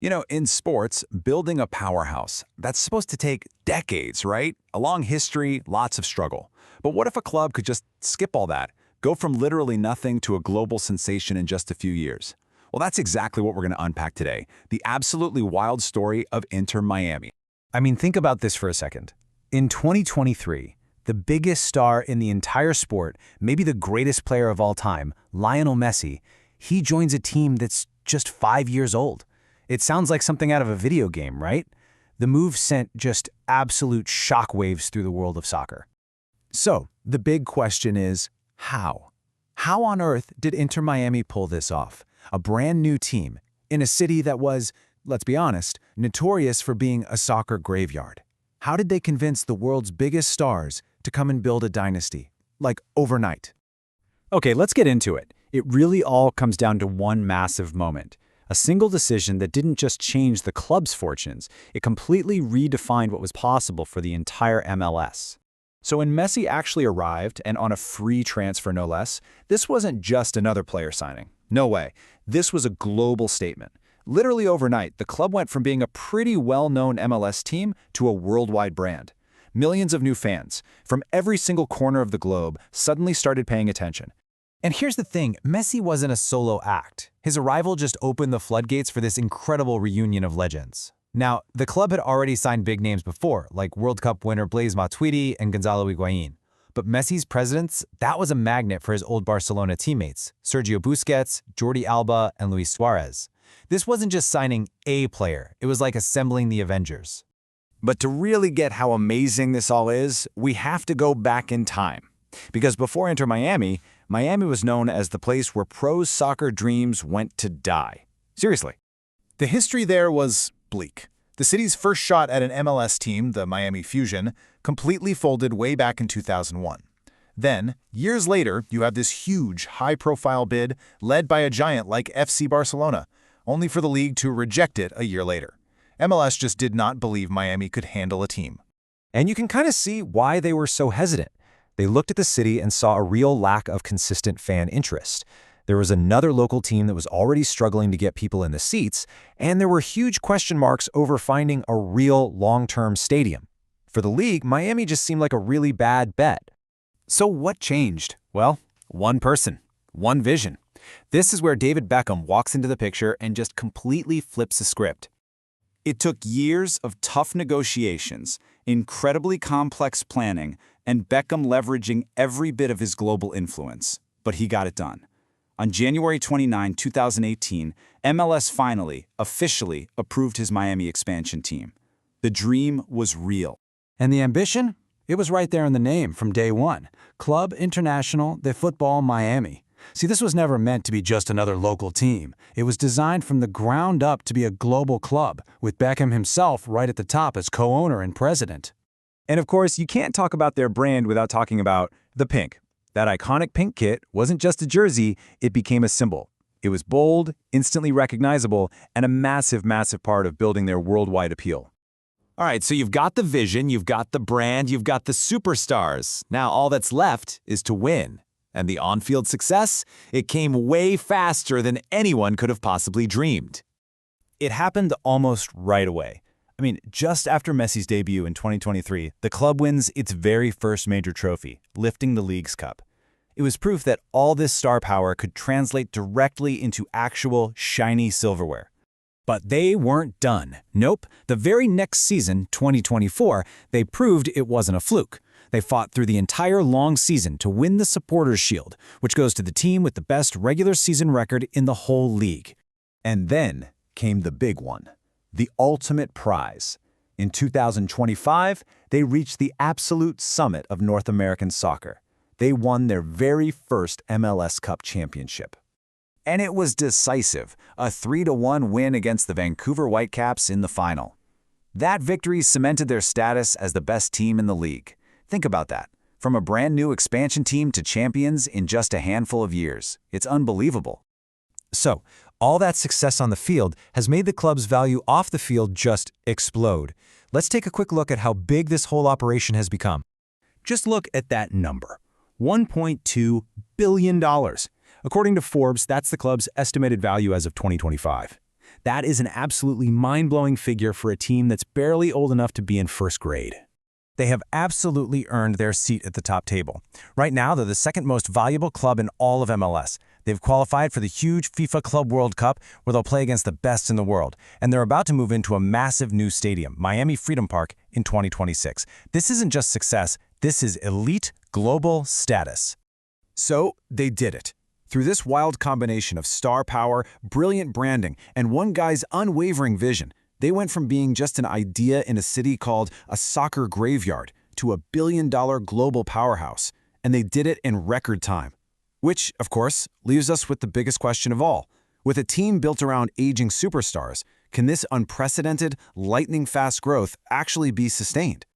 In sports, building a powerhouse, that's supposed to take decades, right? A long history, lots of struggle. But what if a club could just skip all that, go from literally nothing to a global sensation in just a few years? Well, that's exactly what we're going to unpack today, the absolutely wild story of Inter Miami. I mean, think about this for a second. In 2023, the biggest star in the entire sport, maybe the greatest player of all time, Lionel Messi, he joins a team that's just 5 years old. It sounds like something out of a video game, right? The move sent just absolute shockwaves through the world of soccer. So, the big question is, how? How on earth did Inter Miami pull this off? A brand new team, in a city that was, let's be honest, notorious for being a soccer graveyard. How did they convince the world's biggest stars to come and build a dynasty, like overnight? Okay, let's get into it. It really all comes down to one massive moment. A single decision that didn't just change the club's fortunes, it completely redefined what was possible for the entire MLS. So when Messi actually arrived, and on a free transfer no less, this wasn't just another player signing. No way. This was a global statement. Literally overnight, the club went from being a pretty well-known MLS team to a worldwide brand. Millions of new fans, from every single corner of the globe, suddenly started paying attention. And here's the thing, Messi wasn't a solo act. His arrival just opened the floodgates for this incredible reunion of legends. Now, the club had already signed big names before, like World Cup winner Blaise Matuidi and Gonzalo Higuain. But Messi's presence, that was a magnet for his old Barcelona teammates, Sergio Busquets, Jordi Alba, and Luis Suarez. This wasn't just signing a player, it was like assembling the Avengers. But to really get how amazing this all is, we have to go back in time. Because before Inter Miami, Miami was known as the place where pros' soccer dreams went to die. Seriously. The history there was bleak. The city's first shot at an MLS team, the Miami Fusion, completely folded way back in 2001. Then, years later, you have this huge, high-profile bid led by a giant like FC Barcelona, only for the league to reject it a year later. MLS just did not believe Miami could handle a team. And you can kind of see why they were so hesitant. They looked at the city and saw a real lack of consistent fan interest. There was another local team that was already struggling to get people in the seats, and there were huge question marks over finding a real long-term stadium. For the league, Miami just seemed like a really bad bet. So what changed? Well, one person, one vision. This is where David Beckham walks into the picture and just completely flips the script. It took years of tough negotiations, incredibly complex planning, and Beckham leveraging every bit of his global influence. But he got it done. On January 29, 2018, MLS finally, officially, approved his Miami expansion team. The dream was real. And the ambition? It was right there in the name from day one. Club International de Football Miami. See, this was never meant to be just another local team. It was designed from the ground up to be a global club, with Beckham himself right at the top as co-owner and president. And of course, you can't talk about their brand without talking about the pink. That iconic pink kit wasn't just a jersey, it became a symbol. It was bold, instantly recognizable, and a massive, massive part of building their worldwide appeal. All right, so you've got the vision, you've got the brand, you've got the superstars. Now all that's left is to win. And the on-field success? It came way faster than anyone could have possibly dreamed. It happened almost right away. I mean, just after Messi's debut in 2023, the club wins its very first major trophy, lifting the league's cup. It was proof that all this star power could translate directly into actual, shiny silverware. But they weren't done. Nope, the very next season, 2024, they proved it wasn't a fluke. They fought through the entire long season to win the Supporters' Shield, which goes to the team with the best regular season record in the whole league. And then came the big one. The ultimate prize. In 2025, they reached the absolute summit of North American soccer. They won their very first MLS Cup championship. And it was decisive, a 3-1 win against the Vancouver Whitecaps in the final. That victory cemented their status as the best team in the league. Think about that. From a brand new expansion team to champions in just a handful of years. It's unbelievable. So, all that success on the field has made the club's value off the field just explode. Let's take a quick look at how big this whole operation has become. Just look at that number, $1.2 billion. According to Forbes, that's the club's estimated value as of 2025. That is an absolutely mind-blowing figure for a team that's barely old enough to be in first grade. They have absolutely earned their seat at the top table. Right now, they're the second most valuable club in all of MLS. They've qualified for the huge FIFA Club World Cup, where they'll play against the best in the world, and they're about to move into a massive new stadium, Miami Freedom Park, in 2026. This isn't just success, this is elite global status. So, they did it. Through this wild combination of star power, brilliant branding, and one guy's unwavering vision, they went from being just an idea in a city called a soccer graveyard to a billion-dollar global powerhouse. And they did it in record time. Which, of course, leaves us with the biggest question of all. With a team built around aging superstars, can this unprecedented, lightning-fast growth actually be sustained?